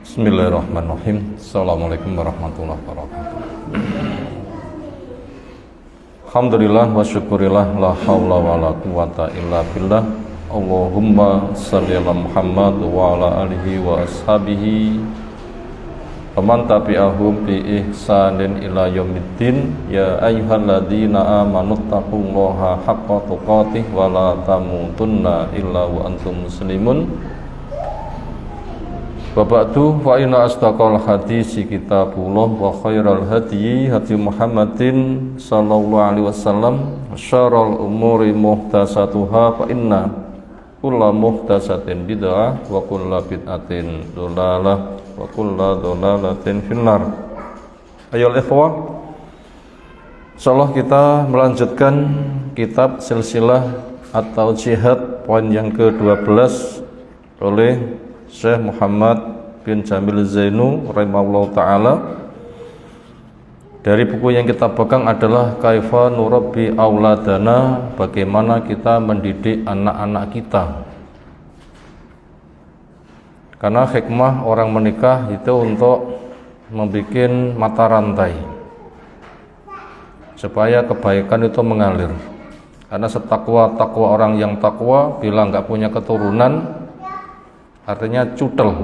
Bismillahirrahmanirrahim. Assalamualaikum warahmatullahi wabarakatuh. Alhamdulillah wa syukurillah, la hawla wa la quwata illa billah. Allahumma salli ala Muhammad wa ala alihi wa ashabihi wa man tabi'ahum bi ihsanin ila yaumiddin. Ya ayyuhalladzina amanu taqullaha haqqa tuqatih wa la tamutunna illa wa antum muslimun. Wa ba'du, fa inna asdaqal hadisi kitabullah wa khairal hadyi hadi Muhammadin sallallahu alaihi wasallam wa syarrul umuri muhdatsatuha fa inna kulla muhdatsatin bid'ah wa kulla bid'atin dhalalah wa kulla dhalalatin finnar. Ayoul ikhwah, insyaallah kita melanjutkan kitab silsilah atau jihad poin yang ke-12 oleh Syekh Muhammad bin Jamil Zainu rahimahullah ta'ala. Dari buku yang kita pegang adalah Kaifa Nurabbi Auladana, bagaimana kita mendidik anak-anak kita. Karena hikmah orang menikah itu untuk membuat mata rantai supaya kebaikan itu mengalir. Karena setakwa-takwa orang yang takwa bila nggak punya keturunan artinya cutel.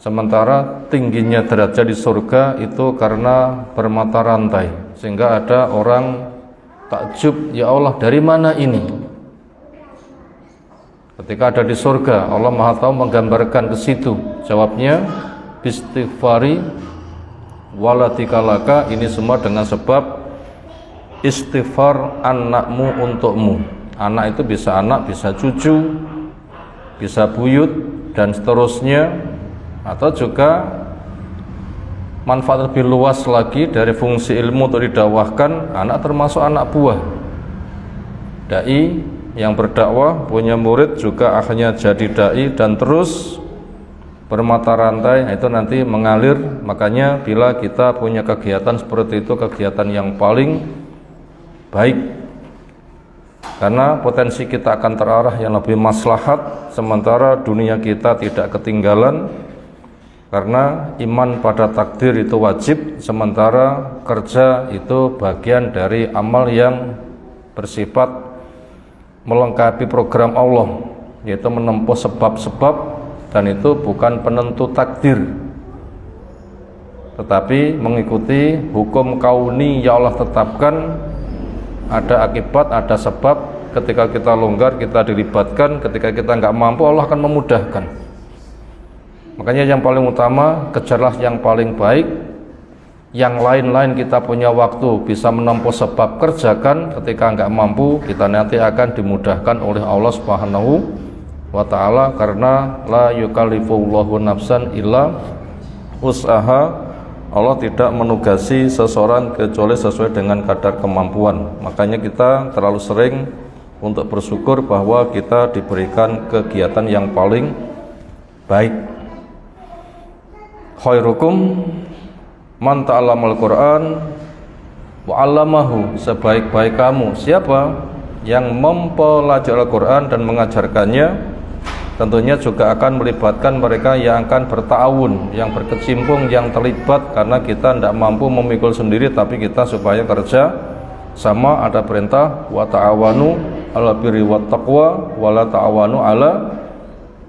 Sementara tingginya derajat di surga itu karena bermata rantai, sehingga ada orang takjub, ya Allah dari mana ini? Ketika ada di surga, Allah Maha Tahu menggambarkan ke situ. Jawabnya istighfari walatikalaka, ini semua dengan sebab istighfar anakmu untukmu. Anak itu bisa anak, bisa cucu, bisa buyut dan seterusnya, atau juga manfaat lebih luas lagi dari fungsi ilmu untuk didakwahkan. Anak termasuk anak buah dai yang berdakwah, punya murid juga akhirnya jadi dai dan terus bermata rantai, itu nanti mengalir. Makanya bila kita punya kegiatan seperti itu, kegiatan yang paling baik, karena potensi kita akan terarah yang lebih maslahat, sementara dunia kita tidak ketinggalan. Karena iman pada takdir itu wajib, sementara kerja itu bagian dari amal yang bersifat melengkapi program Allah, yaitu menempuh sebab-sebab, dan itu bukan penentu takdir, tetapi mengikuti hukum kauni yang Allah tetapkan. Ada akibat, ada sebab. Ketika kita longgar, kita dilibatkan. Ketika kita nggak mampu, Allah akan memudahkan. Makanya yang paling utama, kejarlah yang paling baik. Yang lain-lain kita punya waktu, bisa menempuh sebab, kerjakan. Ketika nggak mampu, kita nanti akan dimudahkan oleh Allah Subhanahu wa ta'ala. Karena la yukallifullahu nafsan illa wus'aha, Allah tidak menugasi seseorang kecuali sesuai dengan kadar kemampuan. Makanya kita terlalu sering untuk bersyukur bahwa kita diberikan kegiatan yang paling baik. Khairukum man ta'allamal Qur'an wa 'allamahu, sebaik-baik kamu siapa yang mempelajari Al-Qur'an dan mengajarkannya. Tentunya juga akan melibatkan mereka yang akan berta'awun, yang berkecimpung, yang terlibat. Karena kita tidak mampu memikul sendiri, tapi kita supaya kerja sama. Ada perintah wa ta'awanu 'alal birri wat taqwa wa la ta'awanu 'ala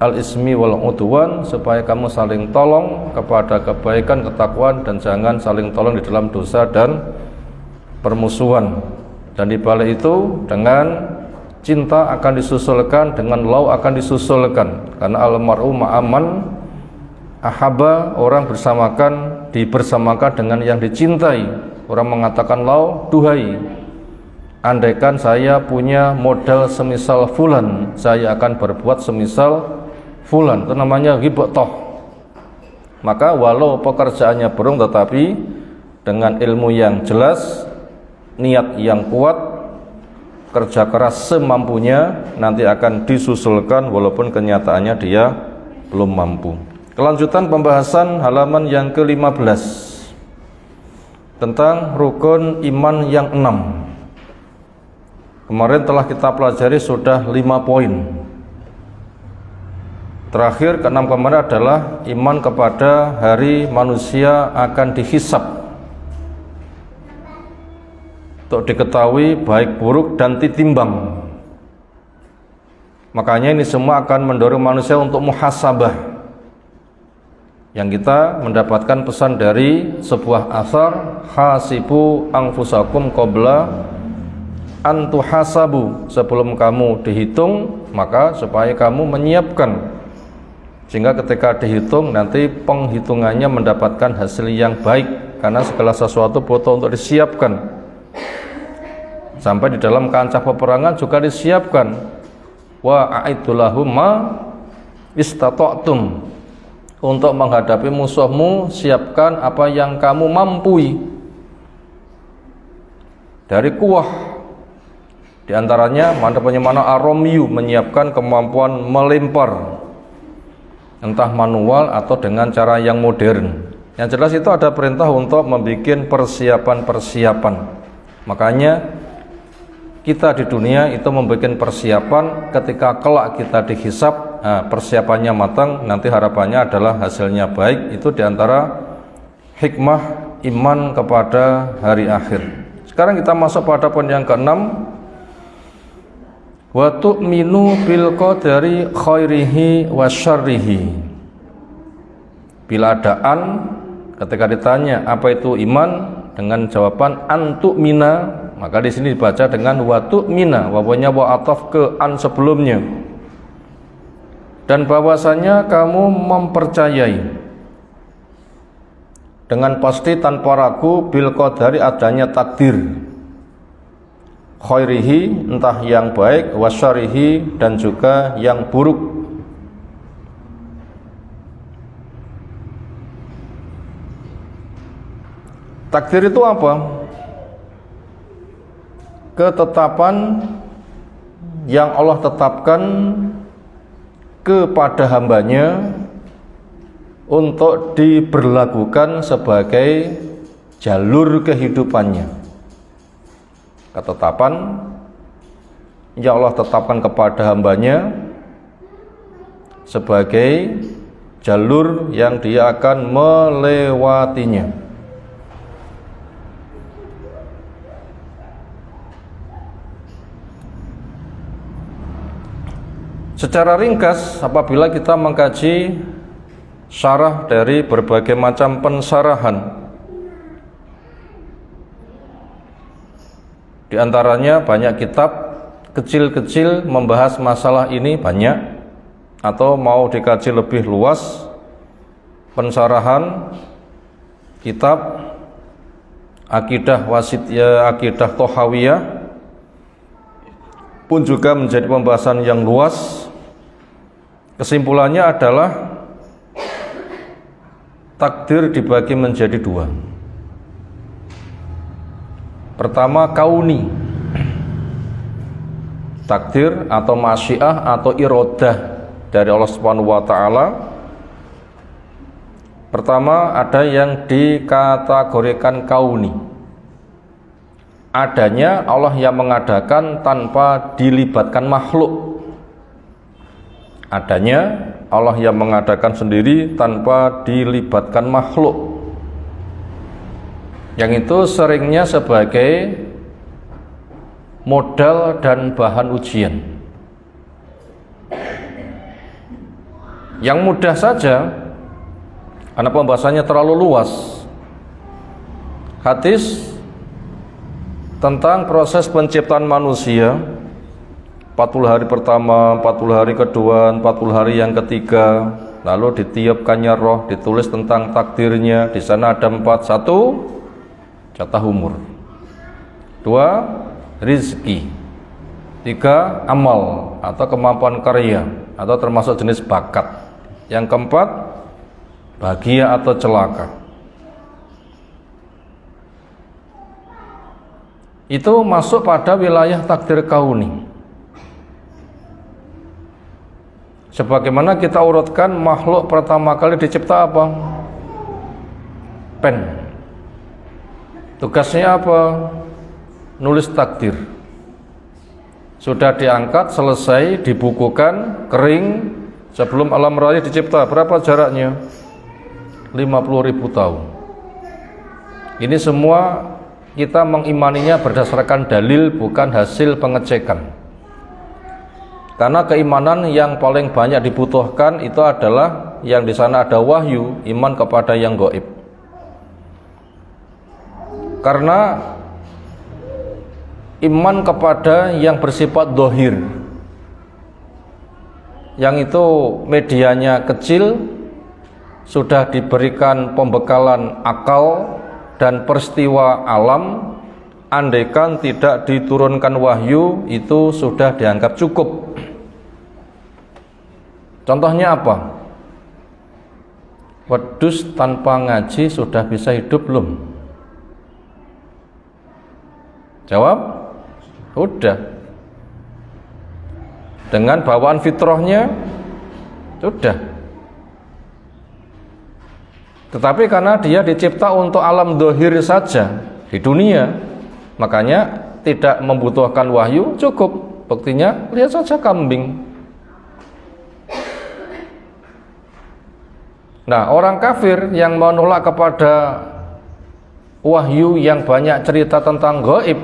al-ismi wal 'udwan, supaya kamu saling tolong kepada kebaikan, ketakwaan, dan jangan saling tolong di dalam dosa dan permusuhan. Dan di balik itu dengan cinta akan disusulkan, dengan lau akan disusulkan. Karena al-mar'u ma'aman ahaba, orang dibersamakan dengan yang dicintai. Orang mengatakan lau, duhai, andaikan saya punya modal semisal fulan, saya akan berbuat semisal fulan. Itu namanya ghibtoh. Maka walau pekerjaannya burung, tetapi dengan ilmu yang jelas, niat yang kuat, kerja keras semampunya, nanti akan disusulkan walaupun kenyataannya dia belum mampu. Kelanjutan pembahasan halaman yang ke-15 tentang rukun iman yang 6. Kemarin telah kita pelajari sudah 5 poin. Terakhir, keenam kemarin adalah iman kepada hari manusia akan dihisab untuk diketahui baik buruk dan ditimbang. Makanya ini semua akan mendorong manusia untuk muhasabah, yang kita mendapatkan pesan dari sebuah asar, hasibu anfusakum qabla an tuhasabu, sebelum kamu dihitung maka supaya kamu menyiapkan, sehingga ketika dihitung nanti penghitungannya mendapatkan hasil yang baik, karena segala sesuatu butuh untuk disiapkan. Sampai di dalam kancah peperangan juga disiapkan, wa a'iddu lahum ma istata'tum, untuk menghadapi musuhmu siapkan apa yang kamu mampu dari kuah. Di antaranya mana aromyu, menyiapkan kemampuan melempar, entah manual atau dengan cara yang modern. Yang jelas itu ada perintah untuk membuat persiapan-persiapan. Makanya kita di dunia itu membuat persiapan, ketika kelak kita dihisab, persiapannya matang, nanti harapannya adalah hasilnya baik. Itu diantara hikmah iman kepada hari akhir. Sekarang kita masuk pada poin yang keenam, wa tu'minu bil qadari khairihi wa syarrihi. Bila adaan ketika ditanya apa itu iman, dengan jawaban antu'mina, maka di sini dibaca dengan wa tu'mina, wawanya wa ataf ke an sebelumnya, dan bahwasanya kamu mempercayai dengan pasti tanpa ragu bil qadari, adanya takdir, khairihi, entah yang baik, wasyarihi, dan juga yang buruk. Takdir itu apa? Ketetapan yang Allah tetapkan kepada hambanya untuk diberlakukan sebagai jalur kehidupannya. Ketetapan yang Allah tetapkan kepada hambanya sebagai jalur yang dia akan melewatinya. Secara ringkas, apabila kita mengkaji syarah dari berbagai macam pensyarahan, di antaranya banyak kitab kecil-kecil membahas masalah ini banyak, atau mau dikaji lebih luas, pensyarahan kitab akidah wasitiyah, akidah tohawiyah pun juga menjadi pembahasan yang luas. Kesimpulannya adalah takdir dibagi menjadi dua. Pertama, kauni, takdir atau masyiah atau irodah dari Allah Subhanahu wa ta'ala. Pertama, ada yang dikategorikan kauni, adanya Allah yang mengadakan tanpa dilibatkan makhluk. Adanya Allah yang mengadakan sendiri tanpa dilibatkan makhluk, yang itu seringnya sebagai modal dan bahan ujian. Yang mudah saja, karena pembahasannya terlalu luas, hadis tentang proses penciptaan manusia, 40 hari pertama, 40 hari kedua, 40 hari yang ketiga, lalu ditiupkannya roh, ditulis tentang takdirnya. Di sana ada 4: 1, jatah umur; 2, rizki; 3, amal atau kemampuan karya atau termasuk jenis bakat; yang keempat, bahagia atau celaka. Itu masuk pada wilayah takdir kauni. Sebagaimana kita urutkan, makhluk pertama kali dicipta apa? Pen. Tugasnya apa? Nulis takdir. Sudah diangkat, selesai, dibukukan, kering, Sebelum alam raya dicipta, berapa jaraknya? 50.000 tahun. Ini semua kita mengimaninya berdasarkan dalil, bukan hasil pengecekan. Karena keimanan yang paling banyak dibutuhkan itu adalah yang di sana ada wahyu, iman kepada yang gaib. Karena iman kepada yang bersifat dohir, yang itu medianya kecil, sudah diberikan pembekalan akal dan peristiwa alam, andaikan tidak diturunkan wahyu itu sudah dianggap cukup. Contohnya apa? Wedhus tanpa ngaji sudah bisa hidup belum? Jawab, udah. Dengan bawaan fitrahnya sudah. Tetapi karena dia dicipta untuk alam dohir saja di dunia, makanya tidak membutuhkan wahyu, cukup. Buktinya lihat saja kambing. Nah, orang kafir yang menolak kepada wahyu yang banyak cerita tentang gaib,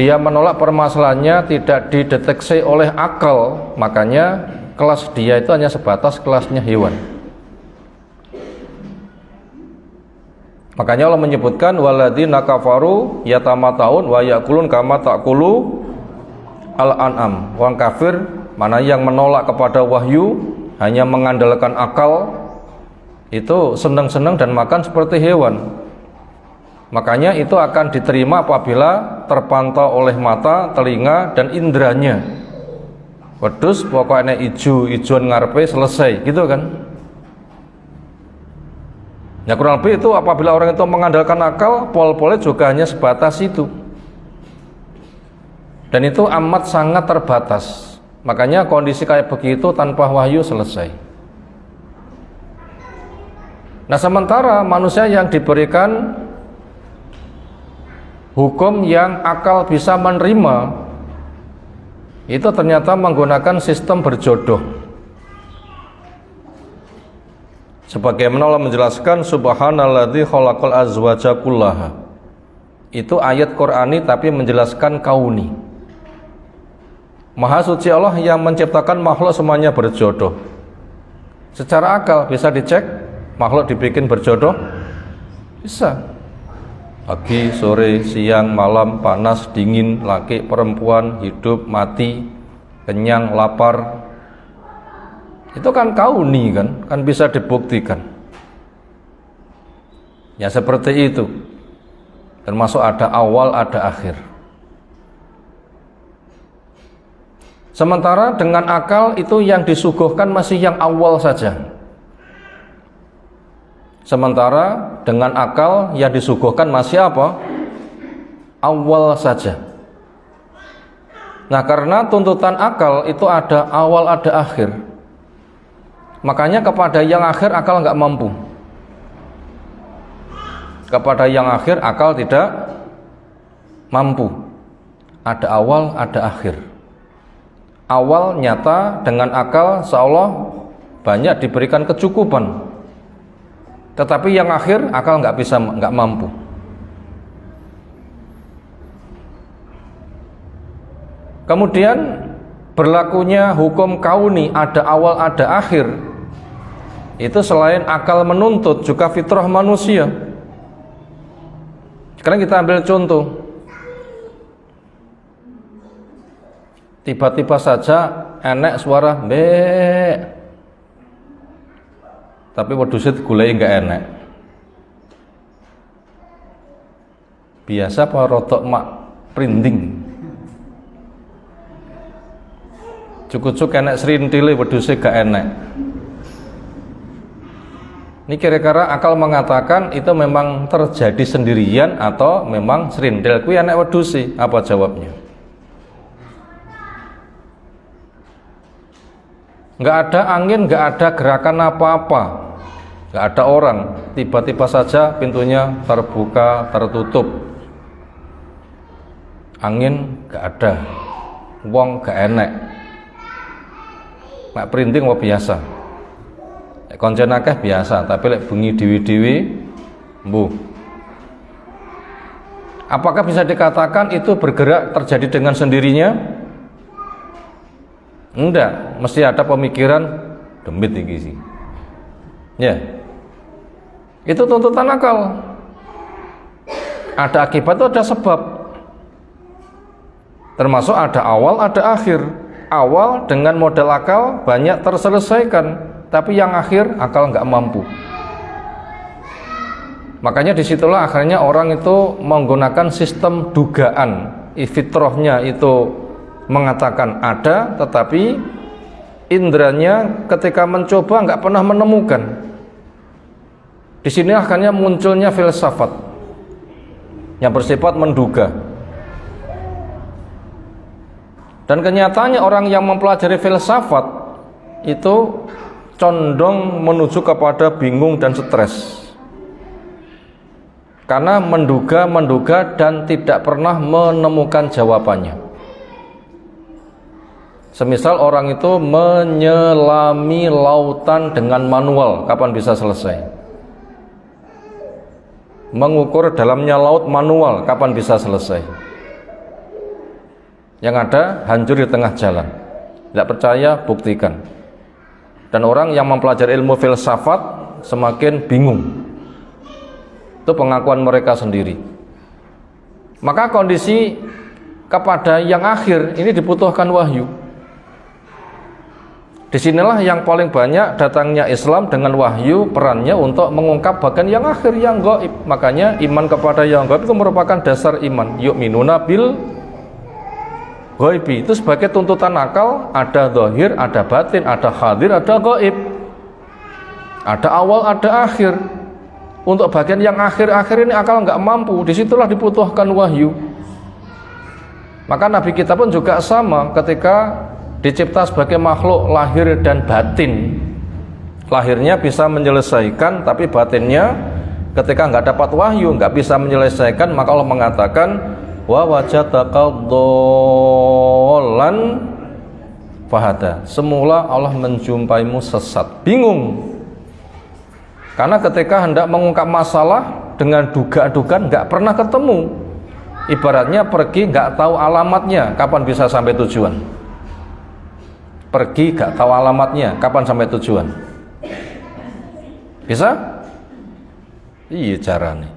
dia menolak permasalahannya tidak dideteksi oleh akal, makanya kelas dia itu hanya sebatas kelasnya hewan. Makanya Allah menyebutkan walladzina kafaru yatamataun wa yakulun kama ta'kulu al-an'am. Orang kafir mana yang menolak kepada wahyu, hanya mengandalkan akal, itu senang-senang dan makan seperti hewan. Makanya itu akan diterima apabila terpantau oleh mata, telinga dan indranya. Wedhus pokoknya ijo-ijoan ngarepe selesai, gitu kan? Ya kurang lebih itu apabila orang itu mengandalkan akal, pol-polnya juga hanya sebatas itu. Dan itu amat sangat terbatas. Makanya kondisi kayak begitu tanpa wahyu selesai. Nah, sementara manusia yang diberikan hukum yang akal bisa menerima, itu ternyata menggunakan sistem berjodoh. Sebagaimana Allah menjelaskan subhanalladzi khalaqal azwaja kullaha. Itu ayat Qur'ani tapi menjelaskan kauni. Maha suci Allah yang menciptakan makhluk semuanya berjodoh. Secara akal bisa dicek makhluk dibikin berjodoh? Bisa. Pagi, sore, siang, malam, panas, dingin, laki, perempuan, hidup, mati, kenyang, lapar. Itu kan kauni kan bisa dibuktikan. Ya seperti itu. Termasuk ada awal, ada akhir. Sementara dengan akal itu yang disuguhkan masih yang awal saja. Sementara dengan akal yang disuguhkan masih apa? Awal saja. Nah, karena tuntutan akal itu ada awal, ada akhir. Makanya kepada yang akhir akal nggak mampu. Kepada yang akhir akal tidak mampu. Ada awal, ada akhir. Awal nyata dengan akal seolah banyak diberikan kecukupan. Tetapi yang akhir akal nggak mampu. Kemudian berlakunya hukum kauni ada awal, ada akhir. Itu selain akal menuntut juga fitrah manusia. Sekarang kita ambil contoh. Tiba-tiba saja enek suara mbek. Tapi wedhus digoleki enggak enek. Biasa apa rodok mak prinding. Cukup-cukup enek serintile wedhuse gak enek. Ini kira-kira akal mengatakan itu memang terjadi sendirian atau memang serindil kuwi enek wedhuse? Apa jawabnya? Nggak ada angin, nggak ada gerakan apa-apa, nggak ada orang, tiba-tiba saja pintunya terbuka, tertutup, angin nggak ada, wong nggak enek. Mek printing apa biasa? Koncen akeh biasa, tapi lek bengi dewi-dewi mbuh. Apakah bisa dikatakan itu bergerak terjadi dengan sendirinya? Enggak, mesti ada pemikiran demit iki sih. Ya. Itu tuntutan akal. Ada akibat itu ada sebab. Termasuk ada awal, ada akhir. Awal dengan modal akal banyak terselesaikan, tapi yang akhir akal nggak mampu. Makanya disitulah akhirnya orang itu menggunakan sistem dugaan. Fitrahnya itu mengatakan ada, tetapi indranya ketika mencoba nggak pernah menemukan. Di sini akhirnya munculnya filsafat yang bersifat menduga. Dan kenyataannya orang yang mempelajari filsafat itu condong menuju kepada bingung dan stres. Karena menduga dan tidak pernah menemukan jawabannya. Semisal orang itu menyelami lautan dengan manual, kapan bisa selesai? Mengukur dalamnya laut manual, kapan bisa selesai? Yang ada hancur di tengah jalan. Tidak percaya, buktikan. Dan orang yang mempelajari ilmu filsafat semakin bingung. Itu pengakuan mereka sendiri. Maka kondisi kepada yang akhir ini dibutuhkan wahyu. Disinilah yang paling banyak datangnya Islam dengan wahyu, perannya untuk mengungkap bagian yang akhir, yang gaib. Makanya iman kepada yang gaib itu merupakan dasar iman. Yu'minuna bil ghaibi. Itu sebagai tuntutan akal, ada zahir, ada batin, ada hadir, ada gaib. Ada awal, ada akhir. Untuk bagian yang akhir-akhir ini akal nggak mampu, disitulah dibutuhkan wahyu. Maka Nabi kita pun juga sama, ketika dicipta sebagai makhluk lahir dan batin. Lahirnya bisa menyelesaikan, tapi batinnya ketika nggak dapat wahyu, nggak bisa menyelesaikan, maka Allah mengatakan wa wajadaka dhallan fahada. Semula Allah menjumpaimu sesat, bingung. Karena ketika hendak mengungkap masalah dengan duga-dugaan nggak pernah ketemu. Ibaratnya pergi nggak tahu alamatnya, kapan bisa sampai tujuan? Pergi nggak tahu alamatnya, kapan sampai tujuan? Bisa? Iya carane.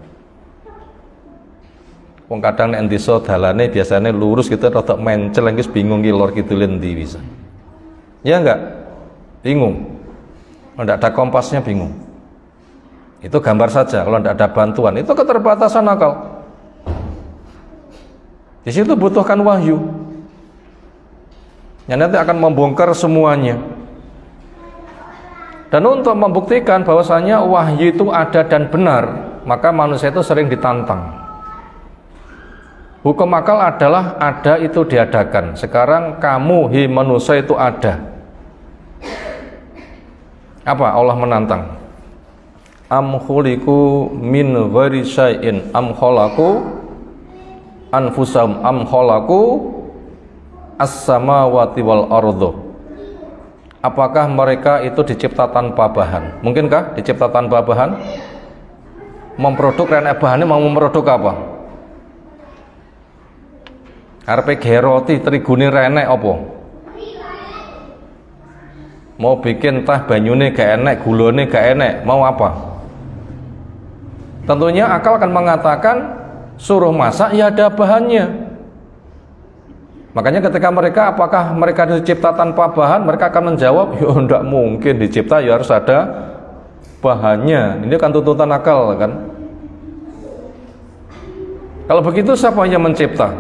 Wong kadang nek desa dalane biasanya lurus gitu rada mencel engko bingung ki lor kidul endi bisa. Ya enggak? Bingung. Kalau enggak ada kompasnya bingung. Itu gambar saja, kalau tidak ada bantuan, itu keterbatasan akal. Di situ butuhkan wahyu. Yang nanti akan membongkar semuanya. Dan untuk membuktikan bahwasanya wahyu itu ada dan benar, maka manusia itu sering ditantang. Hukum akal adalah ada itu diadakan. Sekarang kamu, hi manusia itu ada. Apa Allah menantang? Am khuliqu min ghairi syai'in am khalaqu anfusahum am khalaqu as-samawati wal ardu. Apakah mereka itu dicipta tanpa bahan? Mungkinkah dicipta tanpa bahan? Memproduk renek bahannya mau memproduk apa? Arepe geroti trigune renek apa? Mau bikin teh banyune gak enek, gulone gak enek, mau apa? Tentunya akal akan mengatakan suruh masak ya ada bahannya. Makanya ketika mereka, apakah mereka dicipta tanpa bahan, mereka akan menjawab, ya tidak mungkin dicipta, ya harus ada bahannya. Ini kan tuntutan akal kan. Kalau begitu siapa yang mencipta?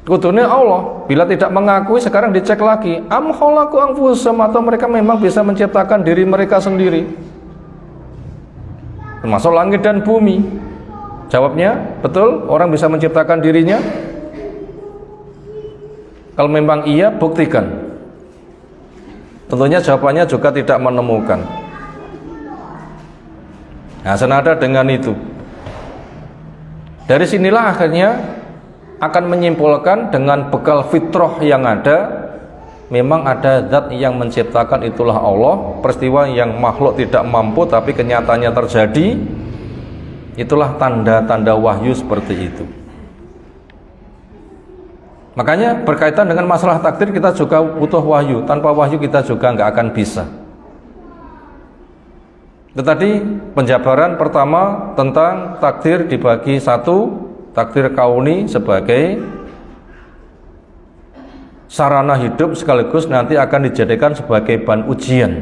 Kudune Allah. Bila tidak mengakui, sekarang dicek lagi, am khalaqu anfusahum, atau mereka memang bisa menciptakan diri mereka sendiri, termasuk langit dan bumi. Jawabnya, betul, orang bisa menciptakan dirinya. Kalau memang iya, buktikan. Tentunya jawabannya juga tidak menemukan. Nah, senada dengan itu, dari sinilah akhirnya akan menyimpulkan dengan bekal fitrah yang ada, memang ada zat yang menciptakan, itulah Allah. Peristiwa yang makhluk tidak mampu tapi kenyataannya terjadi, itulah tanda-tanda wahyu seperti itu. Makanya berkaitan dengan masalah takdir kita juga butuh wahyu. Tanpa wahyu kita juga nggak akan bisa. Itu tadi penjabaran pertama tentang takdir dibagi satu, takdir kauni sebagai sarana hidup sekaligus nanti akan dijadikan sebagai bahan ujian.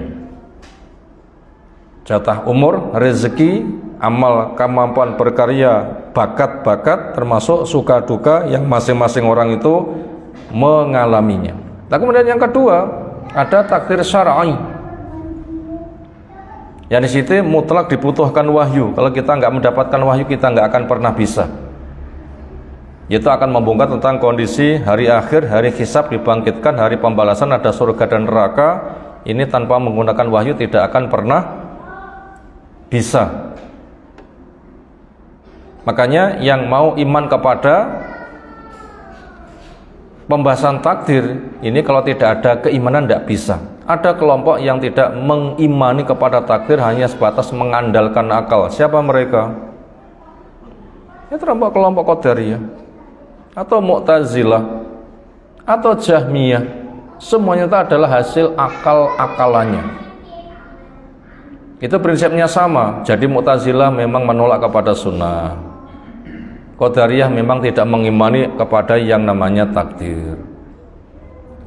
Jatah umur, rezeki, amal, kemampuan berkarya, bakat-bakat, termasuk suka duka yang masing-masing orang itu mengalaminya. Nah, kemudian yang kedua ada takdir syar'i. Yang di situ mutlak dibutuhkan wahyu. Kalau kita nggak mendapatkan wahyu, kita nggak akan pernah bisa. Itu akan membongkar tentang kondisi hari akhir, hari hisab, dibangkitkan, hari pembalasan, ada surga dan neraka. Ini tanpa menggunakan wahyu tidak akan pernah bisa. Makanya yang mau iman kepada pembahasan takdir ini, kalau tidak ada keimanan tidak bisa. Ada kelompok yang tidak mengimani kepada takdir, hanya sebatas mengandalkan akal. Siapa mereka? Ya kelompok Qadariyah atau Mu'tazilah atau Jahmiyah. Semuanya itu adalah hasil akal-akalannya. Itu prinsipnya sama. Jadi Mu'tazilah memang menolak kepada sunnah. Qadariyah memang tidak mengimani kepada yang namanya takdir.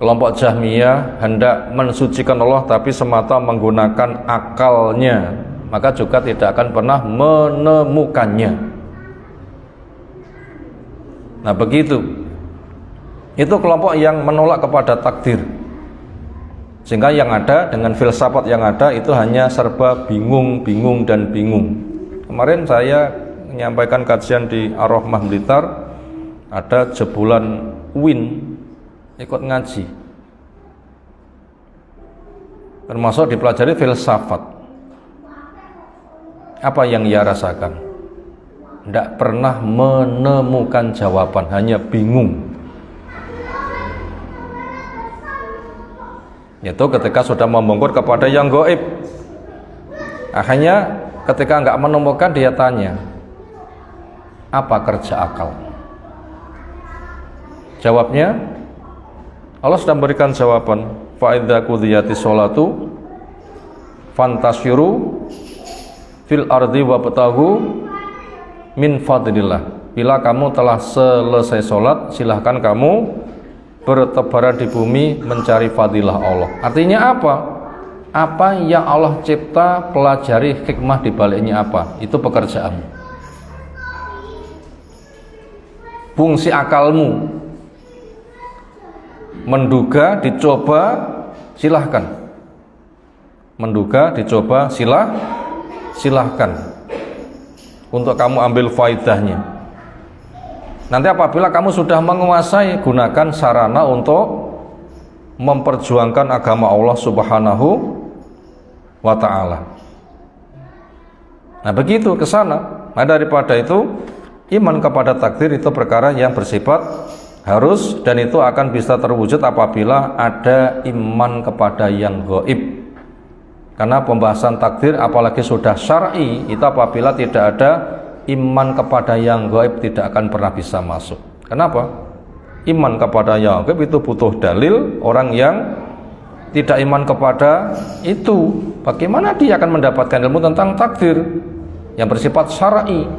Kelompok Jahmiyah hendak mensucikan Allah tapi semata menggunakan akalnya, maka juga tidak akan pernah menemukannya. Nah begitu. Itu kelompok yang menolak kepada takdir. Sehingga yang ada dengan filsafat yang ada itu hanya serba bingung, bingung, dan bingung. Kemarin saya menyampaikan kajian di Ar-Rahmah Blitar, ada jebolan UIN ikut ngaji, termasuk dipelajari filsafat. Apa yang ia rasakan? Tidak pernah menemukan jawaban, hanya bingung. Itu ketika sudah membongkar kepada yang gaib. Akhirnya ketika nggak menemukan, dia tanya, apa kerja akal? Jawabnya, Allah sudah memberikan jawaban, fa idza qudiyatis sholatu fantasyiru fil ardi wabtaghu min fadlillah. Bila kamu telah selesai sholat, silahkan kamu bertebaran di bumi mencari fadilah Allah. Artinya apa? Apa yang Allah cipta, pelajari hikmah di baliknya apa. Itu pekerjaan. Fungsi akalmu menduga, dicoba, silahkan. Menduga, dicoba, silahkan. Untuk kamu ambil faidahnya. Nanti apabila kamu sudah menguasai, gunakan sarana untuk memperjuangkan agama Allah Subhanahu wa ta'ala. Nah begitu ke sana. Nah daripada itu, iman kepada takdir itu perkara yang bersifat harus, dan itu akan bisa terwujud apabila ada iman kepada yang gaib. Karena pembahasan takdir apalagi sudah syar'i, itu apabila tidak ada iman kepada yang gaib tidak akan pernah bisa masuk. Kenapa? Iman kepada yang gaib itu butuh dalil. Orang yang tidak iman kepada itu, bagaimana dia akan mendapatkan ilmu tentang takdir yang bersifat syar'i?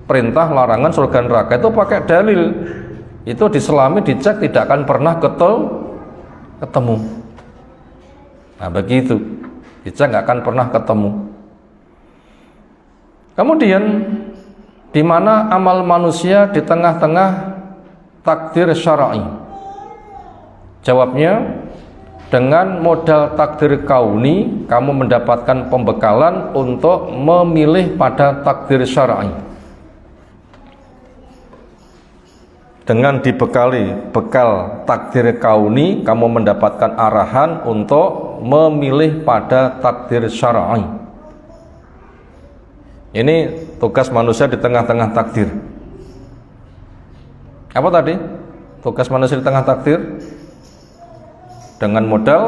Perintah, larangan, surga, neraka itu pakai dalil. Itu diselami, dicek, tidak akan pernah ketemu. Nah begitu, dicek nggak akan pernah ketemu. Kemudian di mana amal manusia di tengah-tengah takdir syar'i? Jawabnya, dengan modal takdir kauni kamu mendapatkan pembekalan untuk memilih pada takdir syar'i. Dengan dibekali bekal takdir kauni, kamu mendapatkan arahan untuk memilih pada takdir syar'i. Ini tugas manusia di tengah-tengah takdir. Apa tadi? Tugas manusia di tengah takdir dengan modal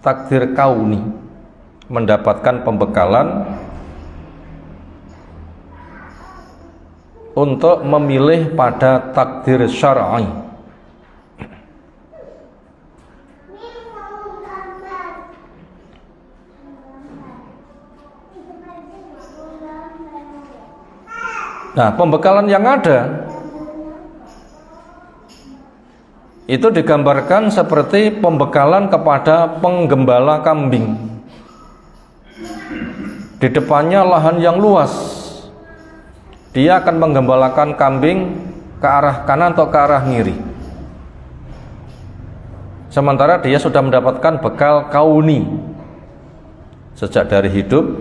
takdir kauni, mendapatkan pembekalan untuk memilih pada takdir syar'i. Nah, pembekalan yang ada itu digambarkan seperti pembekalan kepada penggembala kambing. Di depannya lahan yang luas, dia akan menggembalakan kambing ke arah kanan atau ke arah kiri. Sementara dia sudah mendapatkan bekal kauni sejak dari hidup,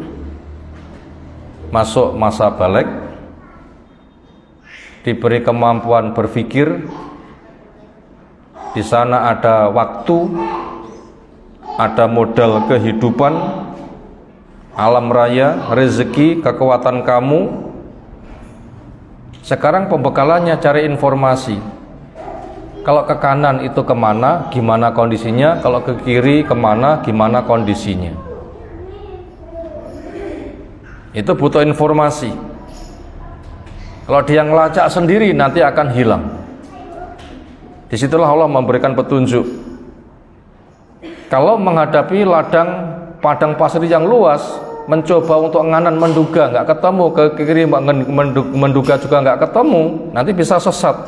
masuk masa balik, diberi kemampuan berpikir. Di sana ada waktu, ada modal kehidupan, alam raya, rezeki, kekuatan kamu. Sekarang pembekalannya cari informasi. Kalau ke kanan itu kemana, gimana kondisinya? Kalau ke kiri kemana, gimana kondisinya? Itu butuh informasi. Kalau dia ngelacak sendiri nanti akan hilang. Disitulah Allah memberikan petunjuk. Kalau menghadapi padang pasir yang luas, mencoba untuk nganan menduga nggak ketemu, ke kiri menduga juga nggak ketemu, nanti bisa sesat.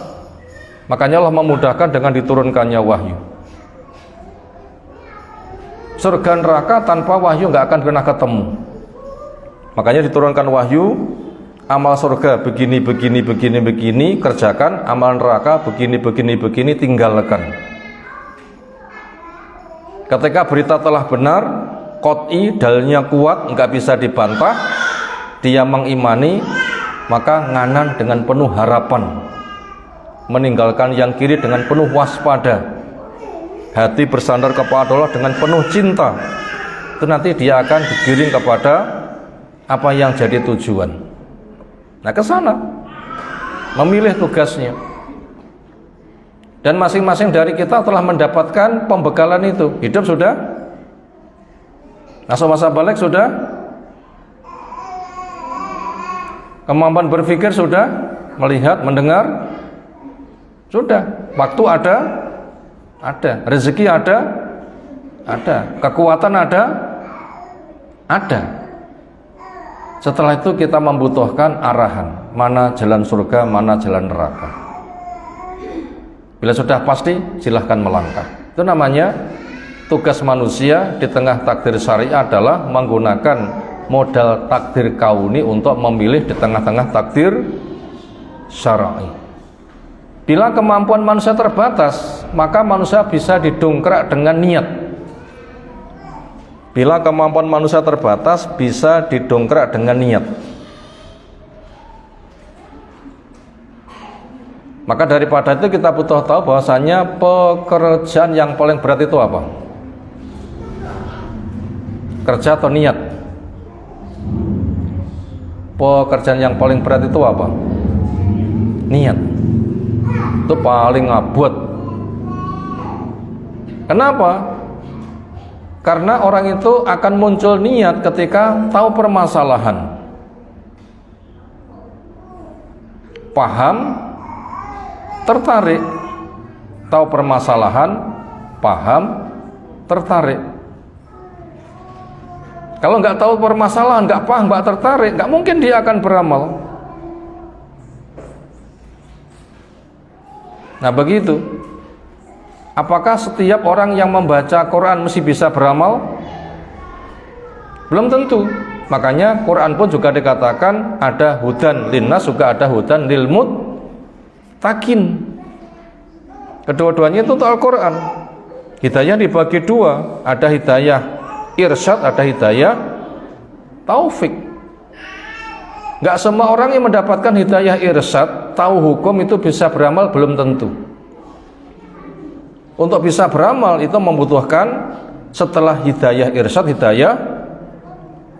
Makanya Allah memudahkan dengan diturunkannya wahyu. Surga neraka tanpa wahyu nggak akan pernah ketemu. Makanya diturunkan wahyu. Amal surga begini, kerjakan. Amal neraka begini, tinggalkan. Ketika berita telah benar, qot'i, dalilnya kuat, nggak bisa dibantah, dia mengimani, maka nganan dengan penuh harapan, meninggalkan yang kiri dengan penuh waspada, hati bersandar kepada Allah dengan penuh cinta. Itu nanti dia akan digiring kepada apa yang jadi tujuan. Nah, ke sana memilih tugasnya. Dan masing-masing dari kita telah mendapatkan pembekalan itu. Hidup sudah, masuk masa balik sudah, kemampuan berpikir sudah, melihat, mendengar sudah, waktu ada, rezeki ada, kekuatan ada. Setelah itu kita membutuhkan arahan, mana jalan surga, mana jalan neraka. Bila sudah pasti, silahkan melangkah. Itu namanya tugas manusia di tengah takdir syariah adalah menggunakan modal takdir kauni untuk memilih di tengah-tengah takdir syar'i. Bila kemampuan manusia terbatas, maka manusia bisa didongkrak dengan niat. Bila kemampuan manusia terbatas, bisa didongkrak dengan niat. Maka daripada itu kita butuh tahu bahwasanya pekerjaan yang paling berat itu apa? Kerja atau niat? Pekerjaan yang paling berat itu apa? Niat. Itu paling ngabut. Kenapa? Karena orang itu akan muncul niat ketika tahu permasalahan, paham, tertarik. Tahu permasalahan, paham, tertarik. Kalau nggak tahu permasalahan, nggak paham, nggak tertarik, nggak mungkin dia akan beramal. Nah, begitu. Apakah setiap orang yang membaca Quran mesti bisa beramal? Belum tentu. Makanya Quran pun juga dikatakan ada hudan linnas, juga ada hudan lil muttaqin. Kedua-duanya itu untuk Al-Quran. Hidayah dibagi dua, ada hidayah irsyad, ada hidayah taufik. Gak semua orang yang mendapatkan hidayah irsyad, tahu hukum itu bisa beramal, belum tentu. Untuk bisa beramal itu membutuhkan setelah hidayah irsyad, hidayah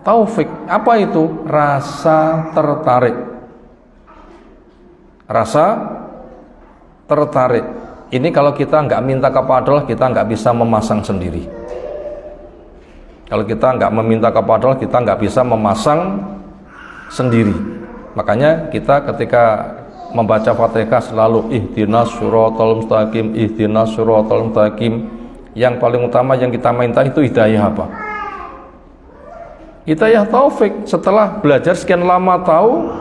taufik. Apa itu? Rasa tertarik. Rasa tertarik. Ini kalau kita nggak minta kepada Allah, kita nggak bisa memasang sendiri. Kalau kita nggak meminta kepada Allah, kita nggak bisa memasang sendiri. Makanya kita ketika membaca Fatihah selalu ihdinas siratal mustaqim, ihdinas siratal mustaqim. Yang paling utama yang kita minta itu hidayah apa? Hidayah taufik. Setelah belajar sekian lama tahu,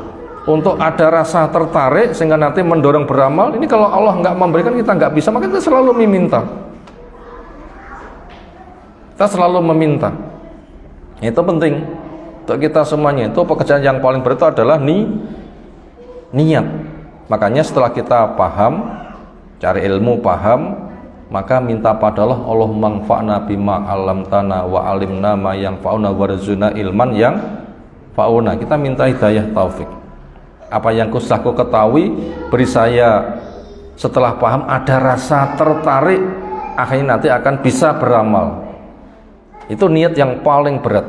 untuk ada rasa tertarik sehingga nanti mendorong beramal. Ini kalau Allah nggak memberikan, kita nggak bisa, maka kita selalu meminta. Kita selalu meminta. Itu penting untuk kita semuanya. Itu pekerjaan yang paling berat itu adalah niat. Makanya setelah kita paham, cari ilmu, paham, maka minta pada Allah, Allahumma anfa'na bima 'allamtana wa 'alimna ma yanfa'una warzuqna ilman yang fa'una. Kita minta hidayah taufik. Apa yang sudah aku ketahui, beri saya setelah paham ada rasa tertarik, akhirnya nanti akan bisa beramal. Itu niat yang paling berat.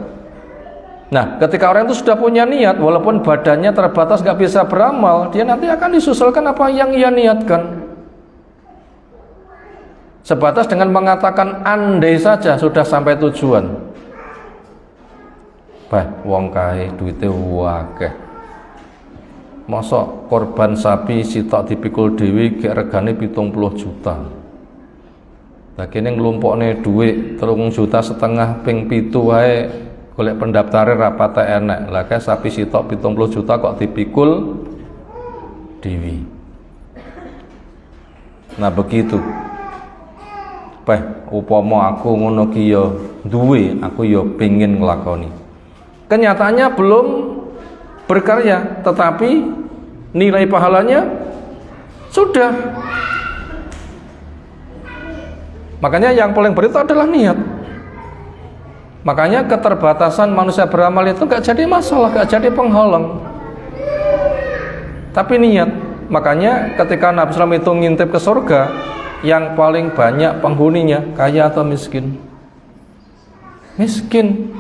Nah, ketika orang itu sudah punya niat, walaupun badannya terbatas gak bisa beramal, dia nanti akan disusulkan apa yang ia niatkan. Sebatas dengan mengatakan andai saja sudah sampai tujuan. Bah, wong kae duite wakeh. Masa korban sapi sitok dipikul dewi gek regane 70 juta. Lah kene nglumpukne dhuwit 3,5 juta ping 7 wae golek pendaftare ra patek enek. Lah kae sapi sitok 70 juta kok dipikul dewi. Nah begitu. Upama aku ngono ki ya duwe, aku ya pengin nglakoni. Kenyataannya belum berkarya, tetapi nilai pahalanya sudah. Makanya yang paling berat itu adalah niat. Makanya keterbatasan manusia beramal itu gak jadi masalah, gak jadi penghalang, tapi niat. Makanya ketika Nabi SAW itu ngintip ke surga, yang paling banyak penghuninya kaya atau miskin? Miskin.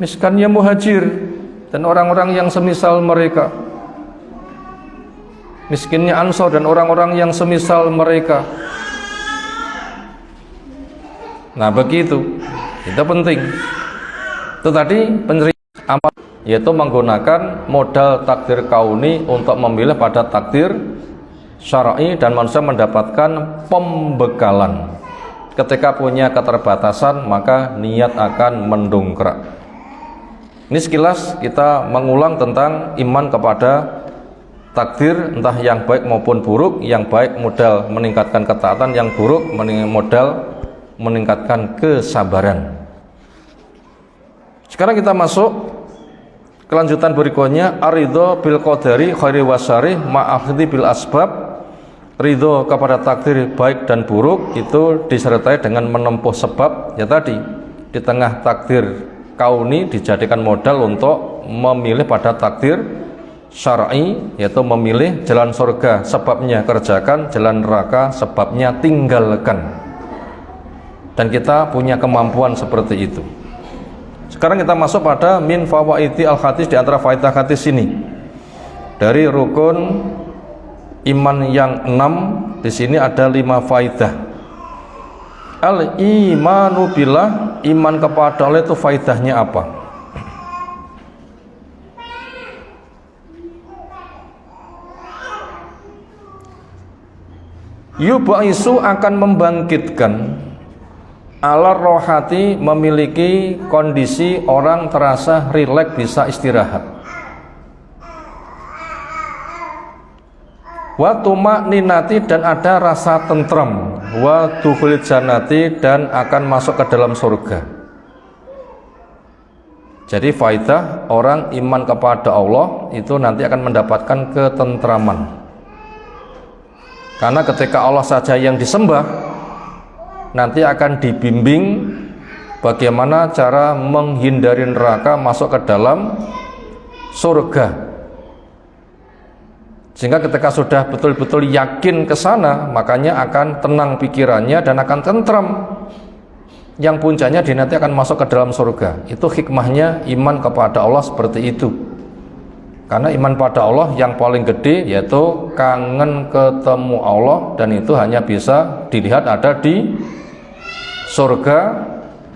Miskinnya muhajir dan orang-orang yang semisal mereka. Miskinnya Ansor dan orang-orang yang semisal mereka. Nah begitu, itu penting. Itu tadi penerimaan amal, yaitu menggunakan modal takdir kauni untuk memilih pada takdir syar'i, dan manusia mendapatkan pembekalan. Ketika punya keterbatasan, maka niat akan mendongkrak. Ini sekilas kita mengulang tentang iman kepada takdir, entah yang baik maupun buruk. Yang baik modal meningkatkan ketaatan, yang buruk modal meningkatkan kesabaran. Sekarang kita masuk kelanjutan berikutnya, aridho bil qadari khairi wasari ma'akhdi bil asbab. Ridho kepada takdir baik dan buruk itu disertai dengan menempuh sebab. Ya tadi, di tengah takdir kauni dijadikan modal untuk memilih pada takdir syar'i, yaitu memilih jalan surga sebabnya kerjakan, jalan neraka sebabnya tinggalkan. Dan kita punya kemampuan seperti itu. Sekarang kita masuk pada min fawaidi al-hadis. Di antara faidah hadis ini, dari rukun iman yang 6, di sini ada 5 faidah. Al-imanu billah, iman kepada Allah itu faidahnya apa? Yubaisu akan membangkitkan, ala rohati memiliki kondisi orang terasa rileks, bisa istirahat. Wa tumakninati, dan ada rasa tentram. Wa dukhul jannati, dan akan masuk ke dalam surga. Jadi faidah orang iman kepada Allah itu nanti akan mendapatkan ketentraman. Karena ketika Allah saja yang disembah, nanti akan dibimbing bagaimana cara menghindari neraka, masuk ke dalam surga. Sehingga ketika sudah betul-betul yakin ke sana, makanya akan tenang pikirannya dan akan tentram. Yang puncaknya dia nanti akan masuk ke dalam surga. Itu hikmahnya iman kepada Allah seperti itu. Karena iman pada Allah yang paling gede yaitu kangen ketemu Allah, dan itu hanya bisa dilihat ada di surga.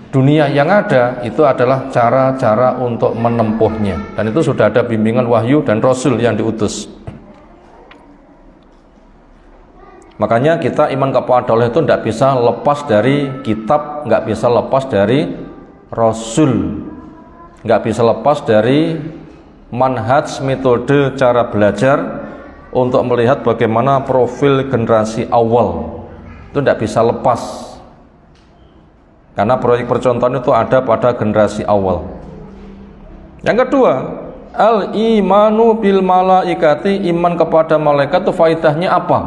Dunia yang ada itu adalah cara-cara untuk menempuhnya, dan itu sudah ada bimbingan wahyu dan Rasul yang diutus. Makanya kita iman kepada Allah itu tidak bisa lepas dari kitab, nggak bisa lepas dari Rasul, nggak bisa lepas dari manhaj, metode cara belajar untuk melihat bagaimana profil generasi awal. Itu tidak bisa lepas, karena proyek percontohan itu ada pada generasi awal. Yang kedua, al-imanu bil malaikati, iman kepada malaikat itu faedahnya apa?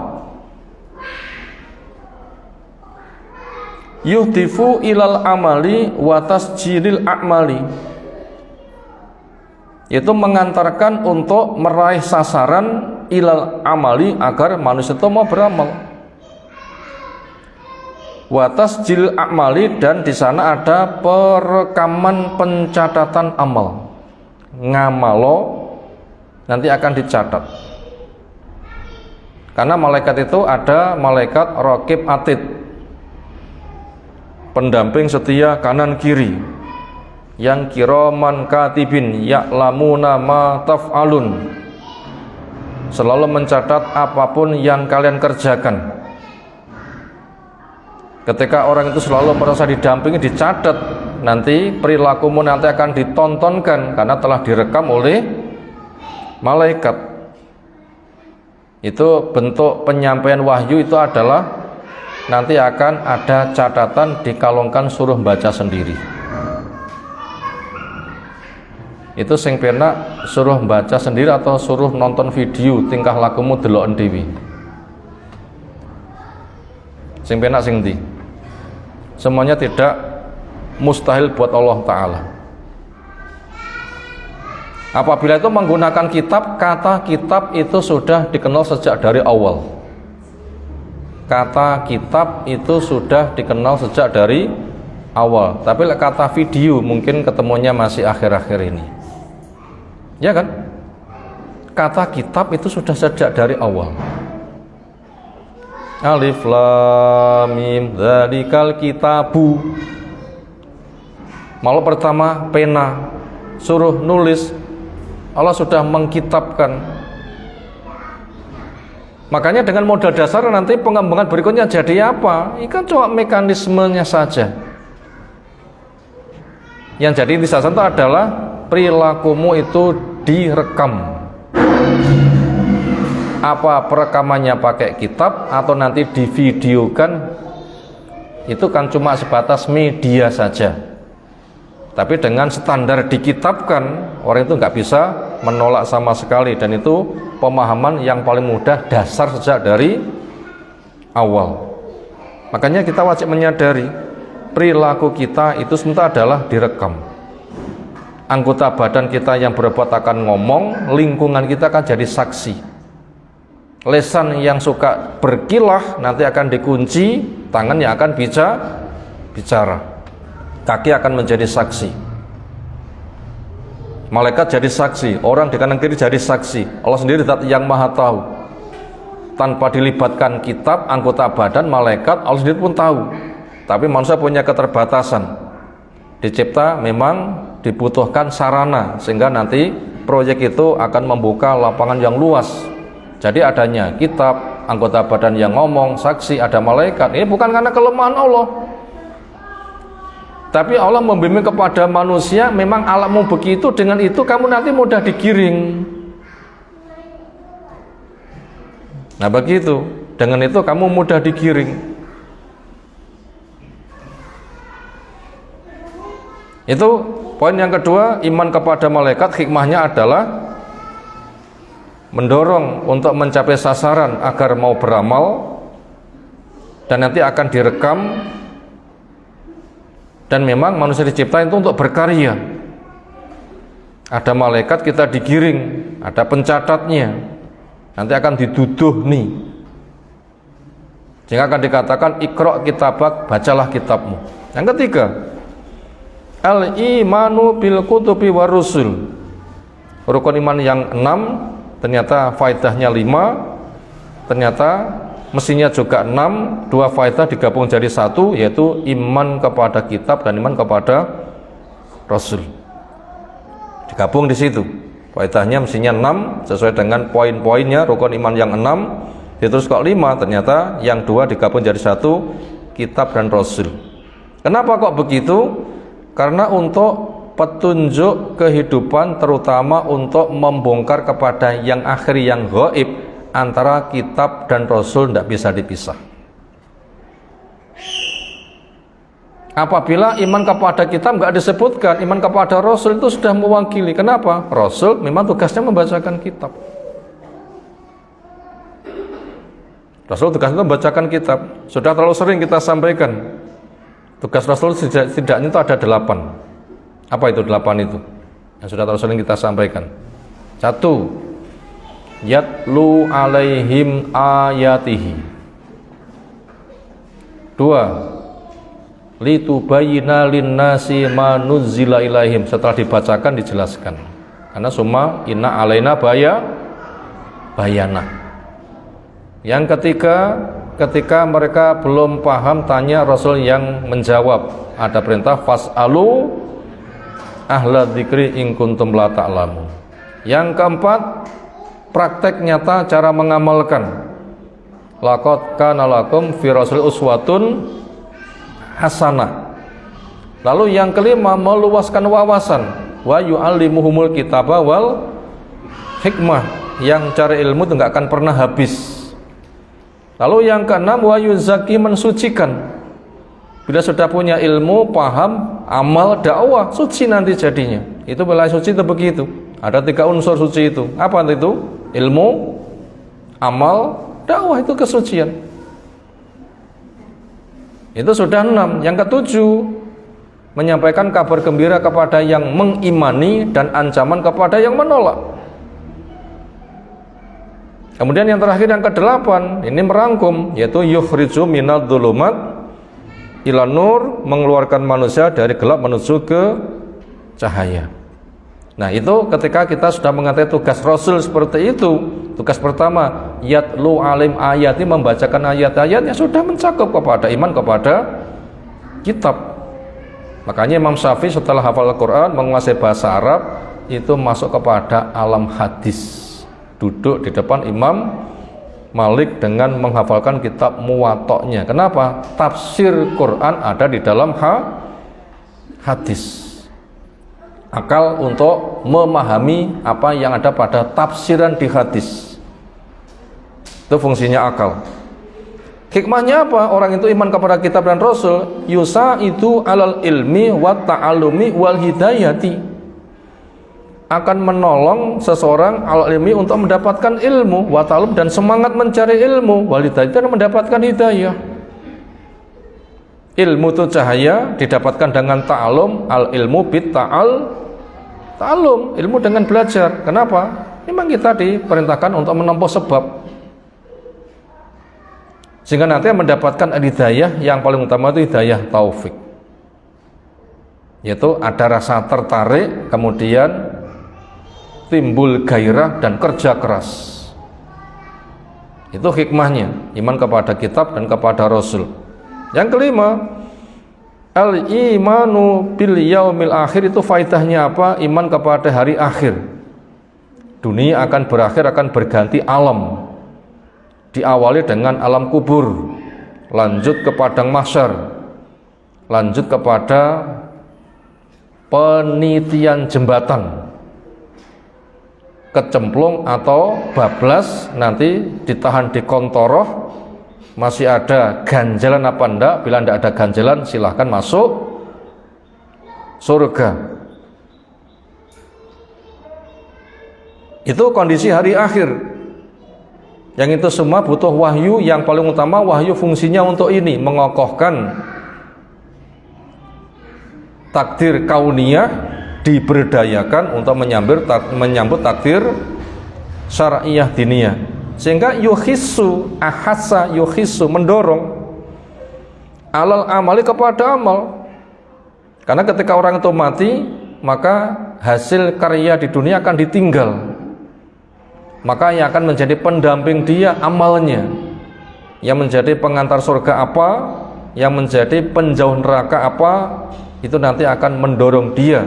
Yuhdifu ilal amali wa tasjilil a'mali, yaitu mengantarkan untuk meraih sasaran ilal amali, agar manusia itu mau beramal. Wa tasjil a'mali, dan di sana ada perekaman pencatatan amal. Ngamalo nanti akan dicatat. Karena malaikat itu ada malaikat raqib atid, pendamping setia kanan kiri, yang kiraman katibin ya'lamuna ma taf'alun, selalu mencatat apapun yang kalian kerjakan. Ketika orang itu selalu merasa didampingi, dicatat, nanti perilakumu nanti akan ditontonkan karena telah direkam oleh malaikat. Itu bentuk penyampaian wahyu, itu adalah nanti akan ada catatan, dikalungkan, suruh baca sendiri. Itu sing penak suruh baca sendiri atau suruh nonton video tingkah lakumu deloken dhewe. Sing penak sing ndi? Semuanya tidak mustahil buat Allah Ta'ala. Apabila itu menggunakan kitab, kata kitab itu sudah dikenal sejak dari awal. Kata kitab itu sudah dikenal sejak dari awal. Tapi kata video mungkin ketemunya masih akhir-akhir ini, ya kan? Kata kitab itu sudah sejak dari awal. Alif lam mim dzalikal kitabu. Malah pertama pena, suruh nulis, Allah sudah mengkitabkan. Makanya dengan modal dasar nanti pengembangan berikutnya jadi apa? Ini kan cuma mekanismenya saja. Yang jadi inti sasaran itu adalah perilakumu itu direkam. Apa perekamannya pakai kitab atau nanti divideokan, itu kan cuma sebatas media saja. Tapi dengan standar dikitabkan, orang itu nggak bisa menolak sama sekali, dan itu pemahaman yang paling mudah, dasar sejak dari awal. Makanya kita wajib menyadari perilaku kita itu sebenarnya adalah direkam. Anggota badan kita yang berbuat akan ngomong, lingkungan kita akan jadi saksi. Lesan yang suka berkilah nanti akan dikunci, tangan yang akan bicara, kaki akan menjadi saksi, malaikat jadi saksi, orang di kanan kiri jadi saksi, Allah sendiri yang maha tahu. Tanpa dilibatkan kitab, anggota badan, malaikat, Allah sendiri pun tahu. Tapi manusia punya keterbatasan, dicipta memang dibutuhkan sarana, sehingga nanti proyek itu akan membuka lapangan yang luas. Jadi adanya kitab, anggota badan yang ngomong, saksi, ada malaikat, ini bukan karena kelemahan Allah, tapi Allah membimbing kepada manusia. Memang alammu begitu, dengan itu kamu nanti mudah digiring. Nah begitu, dengan itu kamu mudah digiring. Itu poin yang kedua, iman kepada malaikat. Hikmahnya adalah mendorong untuk mencapai sasaran agar mau beramal, dan nanti akan direkam. Dan memang manusia dicipta itu untuk berkarya. Ada malaikat, kita digiring, ada pencatatnya, nanti akan diduduh nih, sehingga akan dikatakan iqra kitabak, bacalah kitabmu. Yang ketiga, al-imanu bil kutubi war rusul. rukun iman yang 6 ternyata faedahnya 5, ternyata mestinya juga 6, 2 faedah digabung jadi 1, yaitu iman kepada kitab dan iman kepada Rasul. Digabung di situ. Faedahnya mestinya 6 sesuai dengan poin-poinnya rukun iman yang 6, terus kok 5, ternyata yang 2 digabung jadi 1, kitab dan Rasul. Kenapa kok begitu? Karena untuk petunjuk kehidupan, terutama untuk membongkar kepada yang akhir, yang gaib, antara kitab dan Rasul tidak bisa dipisah. Apabila iman kepada kitab nggak disebutkan, iman kepada Rasul itu sudah mewakili. Kenapa? Rasul memang tugasnya membacakan kitab. Rasul tugasnya membacakan kitab. Sudah terlalu sering kita sampaikan. Tugas Rasul setidaknya itu ada 8. Apa itu 8 itu? Yang sudah terlalu sering kita sampaikan. 1. Yatlu alaihim ayatihi. 2. Litubayyina linnasi ma nuzzila ilaihim. Setelah dibacakan dijelaskan. Karena semua inna alaina bayana. Yang ketiga, ketika mereka belum paham, tanya Rasul yang menjawab. Ada perintah fas'alu ahla dzikri in kuntum la ta'lamun. Yang keempat, praktek nyata cara mengamalkan. Laqad kana lakum fi rasul uswatun hasanah. Lalu yang kelima, meluaskan wawasan. Wa yu'allimuhumul kitaba wal hikmah. Yang cari ilmu itu enggak akan pernah habis. Lalu yang keenam, wa yuzaki, mensucikan. Bila sudah punya ilmu, paham, amal, dakwah, suci nanti jadinya. Itu wilayah suci itu begitu. Ada 3 unsur suci itu. Apa itu? Ilmu, amal, dakwah, itu kesucian. Itu sudah 6. Yang ke-7, menyampaikan kabar gembira kepada yang mengimani dan ancaman kepada yang menolak. Kemudian yang terakhir, yang ke-8, ini merangkum, yaitu yukhriju minadh dhulumat ila nur, mengeluarkan manusia dari gelap menuju ke cahaya. Nah, itu ketika kita sudah mengetahui tugas Rasul seperti itu, tugas pertama, yatlu alim ayati, membacakan ayat-ayat yang sudah mencakup kepada iman kepada kitab. Makanya Imam Syafi'i setelah hafal Al-Quran, menguasai bahasa Arab, itu masuk kepada alam hadis. Duduk di depan Imam Malik dengan menghafalkan kitab Muwatta'nya. Kenapa? Tafsir Quran ada di dalam hadis. Akal untuk memahami apa yang ada pada tafsiran di hadis. Itu fungsinya akal. Hikmahnya apa? Orang itu iman kepada kitab dan Rasul, yusa itu alal ilmi wa ta'alumi wal hidayati, akan menolong seseorang al ilmi untuk mendapatkan ilmu, wa ta'alum, dan semangat mencari ilmu, wal hidayah, dan mendapatkan hidayah. Ilmu itu cahaya, didapatkan dengan ta'alum, al ilmu bit ta'alum, ilmu dengan belajar. Kenapa? Memang kita diperintahkan untuk menempuh sebab, sehingga nanti mendapatkan hidayah. Yang paling utama itu hidayah taufik, yaitu ada rasa tertarik, kemudian timbul gairah dan kerja keras. Itu hikmahnya, iman kepada kitab dan kepada Rasul. Yang kelima, al-imanu bil yaumil akhir, itu faedahnya apa? Iman kepada hari akhir. Dunia akan berakhir, akan berganti alam. Diawali dengan alam kubur, lanjut ke padang mahsyar, lanjut kepada penitian jembatan, kecemplung atau bablas, nanti ditahan di kontoroh, masih ada ganjalan apa enggak. Bila enggak ada ganjalan, silahkan masuk surga. Itu kondisi hari akhir. Yang itu semua butuh wahyu. Yang paling utama, wahyu fungsinya untuk ini, mengokohkan takdir kauniyah, diberdayakan untuk menyambut takdir syar'iyah diniyah, sehingga yuhissu, ahassa yuhissu, mendorong alal amali, kepada amal. Karena ketika orang itu mati, maka hasil karya di dunia akan ditinggal. Maka yang akan menjadi pendamping dia amalnya, yang menjadi pengantar surga apa, yang menjadi penjauh neraka apa, itu nanti akan mendorong dia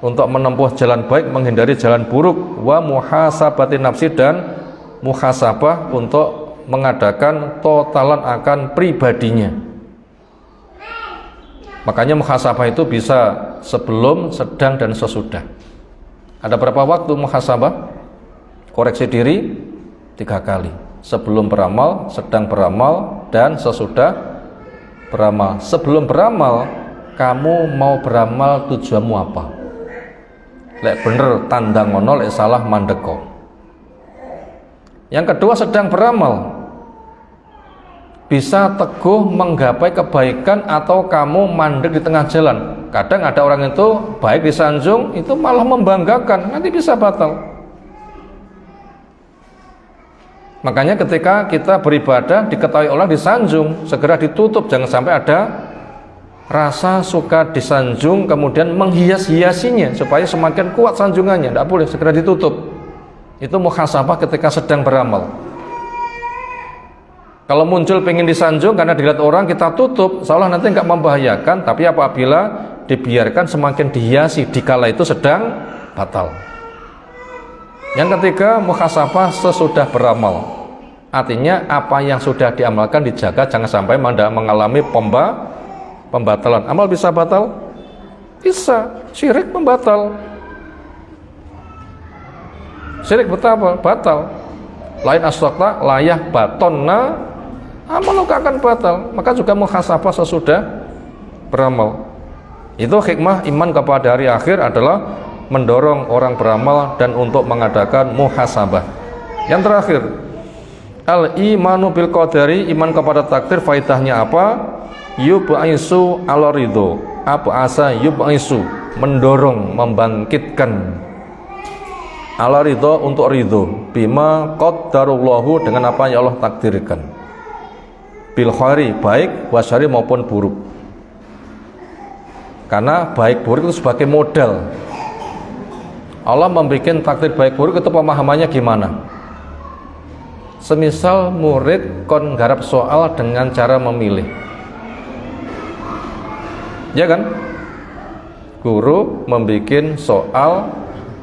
untuk menempuh jalan baik, menghindari jalan buruk. Wa muhasabati nafsi, dan muhasabah untuk mengadakan totalan akan pribadinya. Makanya muhasabah itu bisa sebelum, sedang, dan sesudah. Ada berapa waktu muhasabah? Koreksi diri 3 kali. Sebelum beramal, sedang beramal, dan sesudah beramal. Sebelum beramal, kamu mau beramal tujuanmu apa? Lek bener tandang ngono, lek salah mandeko. Yang kedua, sedang beramal. Bisa teguh menggapai kebaikan atau kamu mandek di tengah jalan. Kadang ada orang itu baik disanjung, itu malah membanggakan, nanti bisa batal. Makanya ketika kita beribadah diketahui orang disanjung, segera ditutup, jangan sampai ada rasa suka disanjung kemudian menghias-hiasinya supaya semakin kuat sanjungannya. Tidak boleh, segera ditutup. Itu muhasabah ketika sedang beramal. Kalau muncul pengen disanjung karena dilihat orang, kita tutup, seolah nanti nggak membahayakan. Tapi apabila dibiarkan semakin dihiasi, dikala itu sedang batal. Yang ketiga, muhasabah sesudah beramal. Artinya apa yang sudah diamalkan dijaga, jangan sampai mengalami pembatalan. Amal bisa batal? Bisa. Syirik membatal. Syirik batal. Lain aswakta layah batonna, amal akan batal. Maka juga muhasabah sesudah beramal. Itu hikmah iman kepada hari akhir adalah mendorong orang beramal dan untuk mengadakan muhasabah. Yang terakhir, al-imanu bil qadari, iman kepada takdir. Faidahnya apa? Yub'isu ala ridho, asa yub'isu, mendorong, membangkitkan, ala ridho, untuk ridho, bima qaddarullahu, dengan apa yang Allah takdirkan, bil khairi, baik, wasyari, maupun buruk. Karena baik buruk itu sebagai modal. Allah membuat takdir baik buruk itu pemahamannya gimana? Semisal murid kon garap soal dengan cara memilih, ya kan? Guru membuat soal,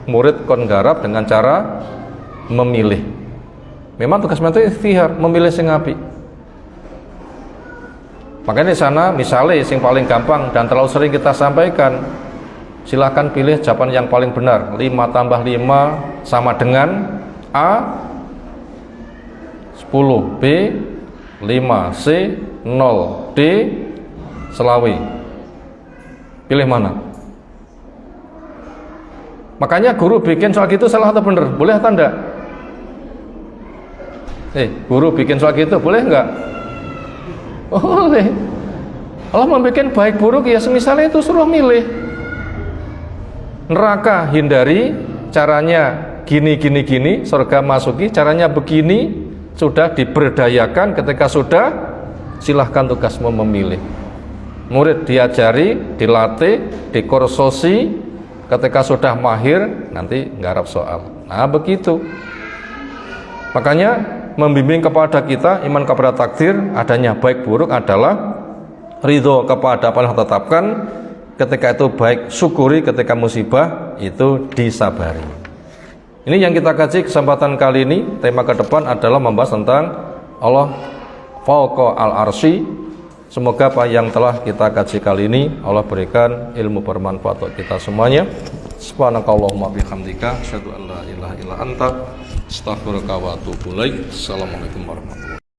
murid kon garap dengan cara memilih. Memang tugas mentor ikhtiar, memilih sing apik. Makanya di sana misalnya sing paling gampang dan terlalu sering kita sampaikan, silakan pilih jawaban yang paling benar. 5 tambah 5 sama dengan A, 10 B, 5 C, 0 D, selawi. Pilih mana? Makanya guru bikin soal gitu salah atau benar? Boleh atau enggak? Guru bikin soal gitu boleh enggak? Boleh. Allah membuat baik buruk ya semisalnya itu suruh milih. Neraka hindari, caranya gini, surga masuki, caranya begini, sudah diberdayakan. Ketika sudah, silahkan tugasmu memilih. Murid diajari, dilatih, dikursusi. Ketika sudah mahir, nanti nggarap soal. Nah begitu. Makanya membimbing kepada kita iman kepada takdir, adanya baik buruk adalah ridho kepada apa yang ditetapkan. Ketika itu baik syukuri, ketika musibah itu disabari. Ini yang kita kaji kesempatan kali ini. Tema ke depan adalah membahas tentang Allah fauqa al-arsy. Semoga apa yang telah kita kaji kali ini Allah berikan ilmu bermanfaat untuk kita semuanya. Subhanakallahumma bihamdika asyhadu an la ilaha illa anta astaghfiruka wa atubu ilaik. Assalamualaikum warahmatullahi wabarakatuh.